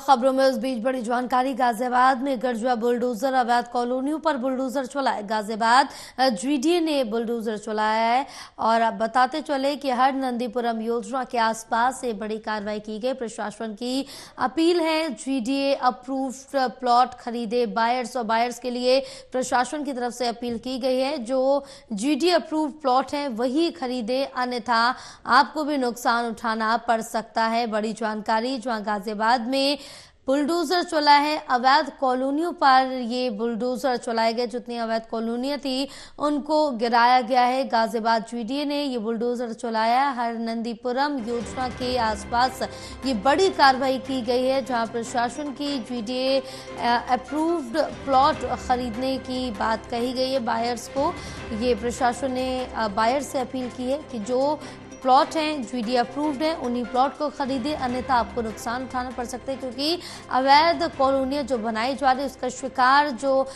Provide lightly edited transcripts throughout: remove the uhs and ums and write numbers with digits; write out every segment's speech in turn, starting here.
खबरों में उस बीच बड़ी जानकारी। गाजियाबाद में गरजुआ बुलडोजर अवैध कॉलोनियों पर बुलडोजर चलाए। गाजियाबाद जीडीए ने बुलडोजर चलाया है और अब बताते चले कि हर नंदीपुरम योजना के आसपास से बड़ी कार्रवाई की गई। प्रशासन की अपील है, जीडीए अप्रूव्ड प्लॉट खरीदे। बायर्स और बायर्स के लिए प्रशासन की तरफ से अपील की गई है, जो जीडीए अप्रूव्ड प्लॉट है वही खरीदे, अन्यथा आपको भी नुकसान उठाना पड़ सकता है। बड़ी जानकारी, जहां गाजियाबाद में बुलडोजर चला है, अवैध कॉलोनियों पर ये बुलडोजर चलाए गए। जितनी अवैध कॉलोनियां थी उनको गिराया गया है। गाजियाबाद जीडीए ने ये बुलडोजर चलाया। हर नंदीपुरम योजना के आसपास ये बड़ी कार्रवाई की गई है, जहां प्रशासन की जीडीए अप्रूव्ड प्लॉट खरीदने की बात कही गई है बायर्स को। ये प्रशासन ने बायर्स से अपील की है कि जो प्लॉट हैं जीडीए अप्रूव्ड है उन्हीं प्लॉट को खरीदे, अन्यथा आपको नुकसान उठाना पड़ सकता है, क्योंकि अवैध कॉलोनियां जो बनाई जा रही है उसका शिकार जो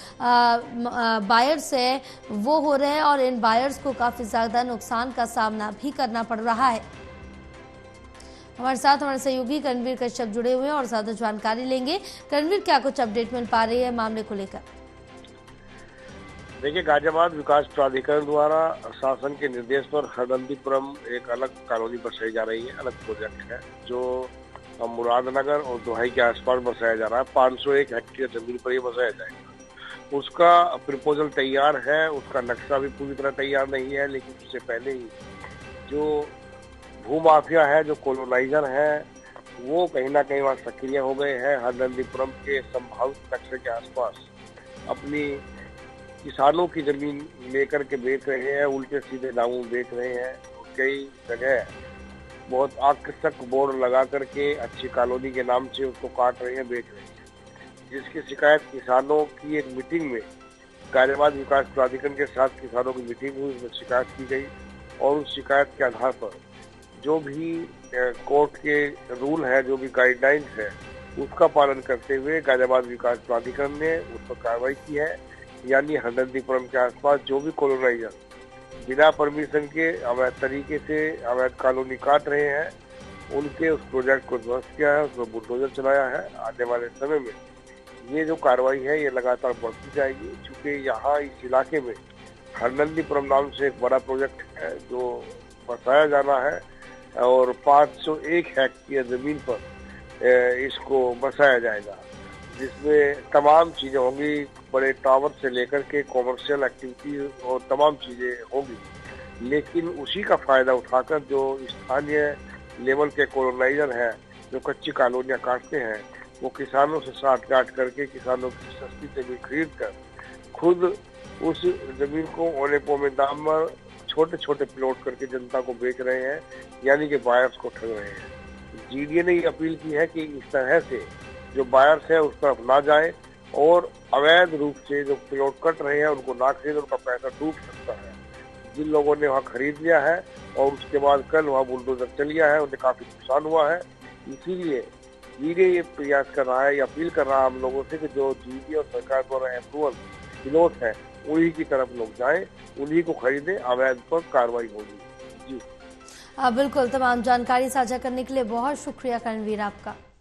बायर्स है वो हो रहे हैं और इन बायर्स को काफी ज्यादा नुकसान का सामना भी करना पड़ रहा है। हमारे साथ हमारे सहयोगी करणवीर कश्यप जुड़े हुए हैं और ज्यादा जानकारी लेंगे। करणवीर, क्या कुछ अपडेट मिल पा रही है मामले को लेकर? देखिए, गाजियाबाद विकास प्राधिकरण द्वारा शासन के निर्देश पर हरनंदीपुरम एक अलग कॉलोनी बसाई जा रही है। अलग प्रोजेक्ट है जो मुरादनगर और दोहाई के आसपास बसाया जा रहा है। 501 हेक्टेयर जमीन पर ये बसाया जाएगा। उसका प्रपोजल तैयार है, उसका नक्शा भी पूरी तरह तैयार नहीं है, लेकिन उससे पहले ही जो भूमाफिया है, जो कॉलोनाइजर है, वो कहीं ना कहीं वहाँ सक्रिय हो गए हैं। हरनंदीपुरम के संभावित नक्शे के आसपास अपनी किसानों की जमीन लेकर के बेच रहे हैं, उल्टे सीधे दामों बेच रहे हैं। कई जगह बहुत आकर्षक बोर्ड लगा करके अच्छी कॉलोनी के नाम से उसको काट रहे हैं, बेच रहे हैं, जिसकी शिकायत किसानों की एक मीटिंग में गाजियाबाद विकास प्राधिकरण के साथ किसानों की मीटिंग हुई, उसमें शिकायत की गई और उस शिकायत के आधार पर जो भी कोर्ट के रूल है, जो भी गाइडलाइंस है, उसका पालन करते हुए गाजियाबाद विकास प्राधिकरण ने उस पर कार्रवाई की है। यानी हरनंदीपुरम के आसपास जो भी कॉलोनाइजर बिना परमिशन के अवैध तरीके से अवैध कॉलोनी काट रहे हैं, उनके उस प्रोजेक्ट को ध्वस्त किया है, उसमें बुलडोजर चलाया है। आने वाले समय में ये जो कार्रवाई है ये लगातार बढ़ती जाएगी, क्योंकि यहाँ इस इलाके में हरनंदीपुरम नाम से एक बड़ा प्रोजेक्ट है जो बसाया जाना है और 501 हेक्टेयर जमीन पर इसको बसाया जाएगा, जिसमें तमाम चीजें होंगी। बड़े टावर से लेकर के कॉमर्शियल एक्टिविटी और तमाम चीजें होंगी, लेकिन उसी का फायदा उठाकर जो स्थानीय लेवल के कॉलोनाइजर हैं, जो कच्ची कॉलोनियां काटते हैं, वो किसानों से साठ-गांठ करके किसानों की सस्ती जमीन खरीद कर खुद उस जमीन को औने पौने दाम पर छोटे छोटे प्लॉट करके जनता को बेच रहे हैं, यानी कि बायर्स को ठग रहे हैं। जीडीए ने ये अपील की है कि इस तरह से जो बायर्स है उस तरफ ना जाए और अवैध रूप से जो प्लॉट कट रहे हैं उनको ना खरीद, उनका पैसा डूब सकता है। जिन लोगों ने वहाँ खरीद लिया है और उसके बाद कल वहाँ बुलडोजर चल गया है, उन्हें काफी नुकसान हुआ है। इसीलिए जीडीए ये प्रयास कर रहा है, ये अपील कर रहा है हम लोगों से कि जो जीडीए और सरकार द्वारा अप्रूवल प्लॉट है उन्हीं की तरफ लोग जाएं, उन्हीं को खरीदें, अवैध पर कार्रवाई होगी। जी बिल्कुल, तमाम जानकारी साझा करने के लिए बहुत शुक्रिया करणवीर आपका।